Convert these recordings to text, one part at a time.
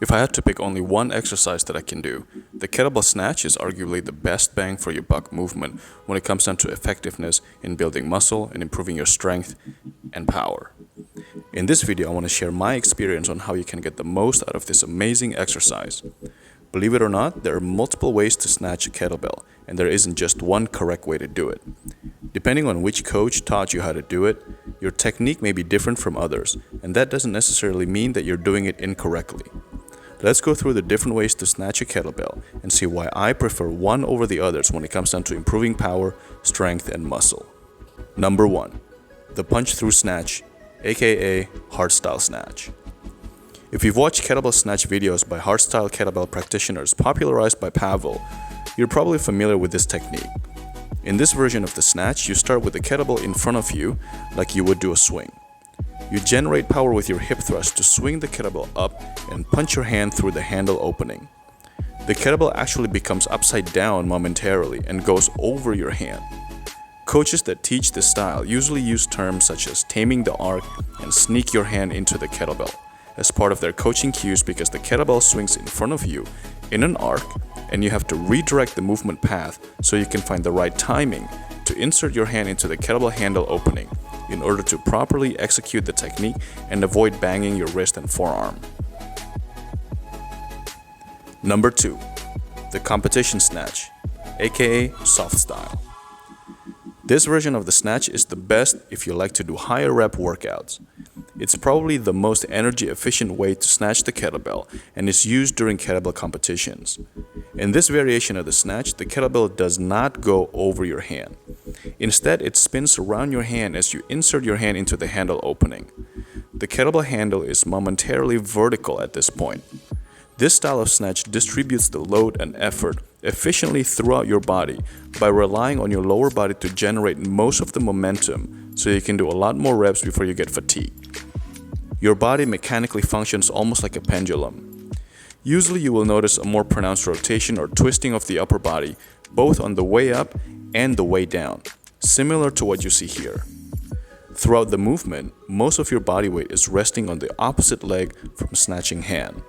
If I had to pick only one exercise that I can do, the kettlebell snatch is arguably the best bang for your buck movement when it comes down to effectiveness in building muscle and improving your strength and power. In this video, I want to share my experience on how you can get the most out of this amazing exercise. Believe it or not, there are multiple ways to snatch a kettlebell, and there isn't just one correct way to do it. Depending on which coach taught you how to do it, your technique may be different from others, and that doesn't necessarily mean that you're doing it incorrectly. Let's go through the different ways to snatch a kettlebell and see why I prefer one over the others when it comes down to improving power, strength, and muscle. Number 1. The punch-through snatch, aka hardstyle snatch. If you've watched kettlebell snatch videos by hardstyle kettlebell practitioners popularized by Pavel, you're probably familiar with this technique. In this version of the snatch, you start with the kettlebell in front of you like you would do a swing. You generate power with your hip thrust to swing the kettlebell up and punch your hand through the handle opening. The kettlebell actually becomes upside down momentarily and goes over your hand. Coaches that teach this style usually use terms such as taming the arc and sneak your hand into the kettlebell as part of their coaching cues, because the kettlebell swings in front of you in an arc and you have to redirect the movement path so you can find the right timing to insert your hand into the kettlebell handle opening in order to properly execute the technique and avoid banging your wrist and forearm. Number 2. The competition snatch, aka softstyle. This version of the snatch is the best if you like to do higher rep workouts. It's probably the most energy efficient way to snatch the kettlebell and is used during kettlebell competitions. In this variation of the snatch, the kettlebell does not go over your hand. Instead, it spins around your hand as you insert your hand into the handle opening. The kettlebell handle is momentarily vertical at this point. This style of snatch distributes the load and effort efficiently throughout your body by relying on your lower body to generate most of the momentum, so you can do a lot more reps before you get fatigued. Your body mechanically functions almost like a pendulum. Usually you will notice a more pronounced rotation or twisting of the upper body, both on the way up and the way down, similar to what you see here. Throughout the movement, most of your body weight is resting on the opposite leg from snatching hand.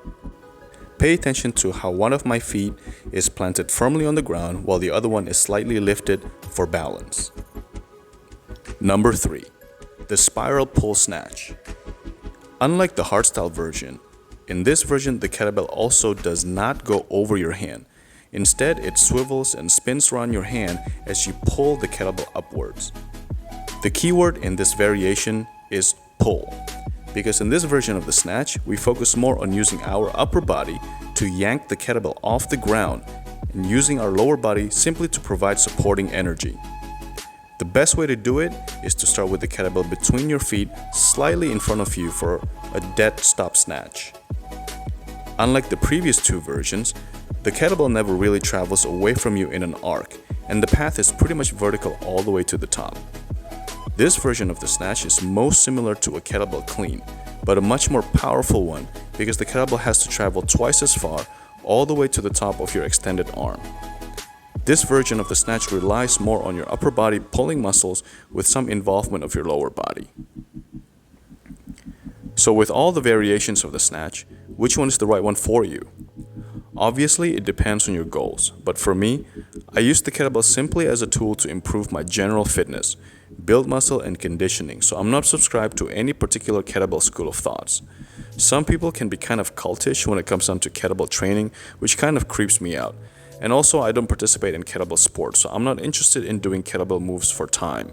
Pay attention to how one of my feet is planted firmly on the ground while the other one is slightly lifted for balance. Number 3. The spiral pull snatch. Unlike the hardstyle version, in this version the kettlebell also does not go over your hand. Instead, it swivels and spins around your hand as you pull the kettlebell upwards. The key word in this variation is pull, because in this version of the snatch, we focus more on using our upper body to yank the kettlebell off the ground and using our lower body simply to provide supporting energy. The best way to do it is to start with the kettlebell between your feet, slightly in front of you for a dead stop snatch. Unlike the previous two versions, the kettlebell never really travels away from you in an arc, and the path is pretty much vertical all the way to the top. This version of the snatch is most similar to a kettlebell clean, but a much more powerful one because the kettlebell has to travel twice as far all the way to the top of your extended arm. This version of the snatch relies more on your upper body pulling muscles with some involvement of your lower body. So with all the variations of the snatch, which one is the right one for you? Obviously, it depends on your goals, but for me, I use the kettlebell simply as a tool to improve my general fitness, build muscle and conditioning, so I'm not subscribed to any particular kettlebell school of thoughts. Some people can be kind of cultish when it comes down to kettlebell training, which kind of creeps me out. And also, I don't participate in kettlebell sports, so I'm not interested in doing kettlebell moves for time.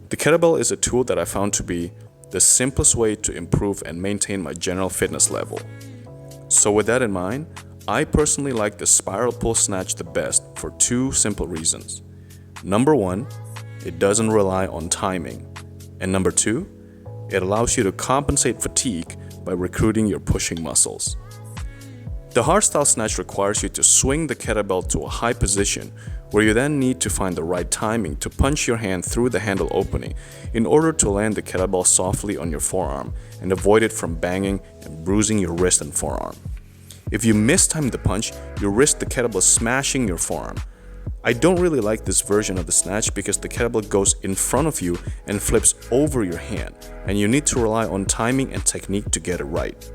The kettlebell is a tool that I found to be the simplest way to improve and maintain my general fitness level. So with that in mind, I personally like the spiral pull snatch the best for two simple reasons. Number 1, it doesn't rely on timing. And number 2, it allows you to compensate fatigue by recruiting your pushing muscles. The hardstyle snatch requires you to swing the kettlebell to a high position where you then need to find the right timing to punch your hand through the handle opening in order to land the kettlebell softly on your forearm and avoid it from banging and bruising your wrist and forearm. If you mistime the punch, you risk the kettlebell smashing your forearm. I don't really like this version of the snatch because the kettlebell goes in front of you and flips over your hand, and you need to rely on timing and technique to get it right.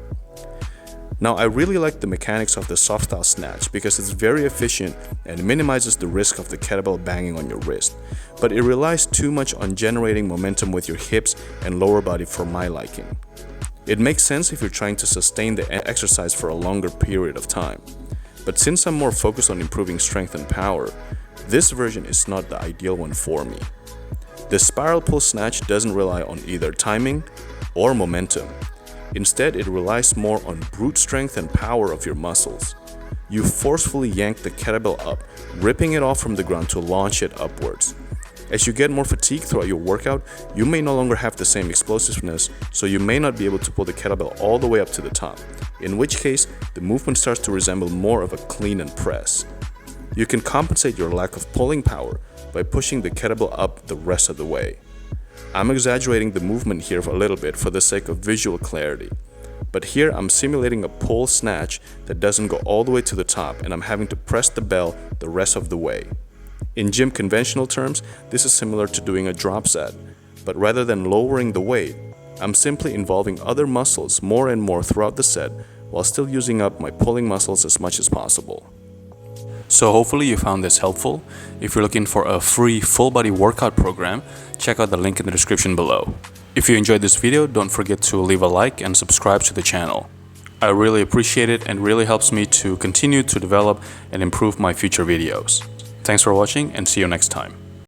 Now, I really like the mechanics of the softstyle snatch because it's very efficient and minimizes the risk of the kettlebell banging on your wrist, but it relies too much on generating momentum with your hips and lower body for my liking. It makes sense if you're trying to sustain the exercise for a longer period of time, but since I'm more focused on improving strength and power, this version is not the ideal one for me. The spiral pull snatch doesn't rely on either timing or momentum. Instead, it relies more on brute strength and power of your muscles. You forcefully yank the kettlebell up, ripping it off from the ground to launch it upwards. As you get more fatigued throughout your workout, you may no longer have the same explosiveness, so you may not be able to pull the kettlebell all the way up to the top, in which case, the movement starts to resemble more of a clean and press. You can compensate your lack of pulling power by pushing the kettlebell up the rest of the way. I'm exaggerating the movement here a little bit for the sake of visual clarity, but here I'm simulating a pull snatch that doesn't go all the way to the top and I'm having to press the bell the rest of the way. In gym conventional terms, this is similar to doing a drop set, but rather than lowering the weight, I'm simply involving other muscles more and more throughout the set while still using up my pulling muscles as much as possible. So hopefully you found this helpful. If you're looking for a free full body workout program, check out the link in the description below. If you enjoyed this video, don't forget to leave a like and subscribe to the channel. I really appreciate it and really helps me to continue to develop and improve my future videos. Thanks for watching and see you next time.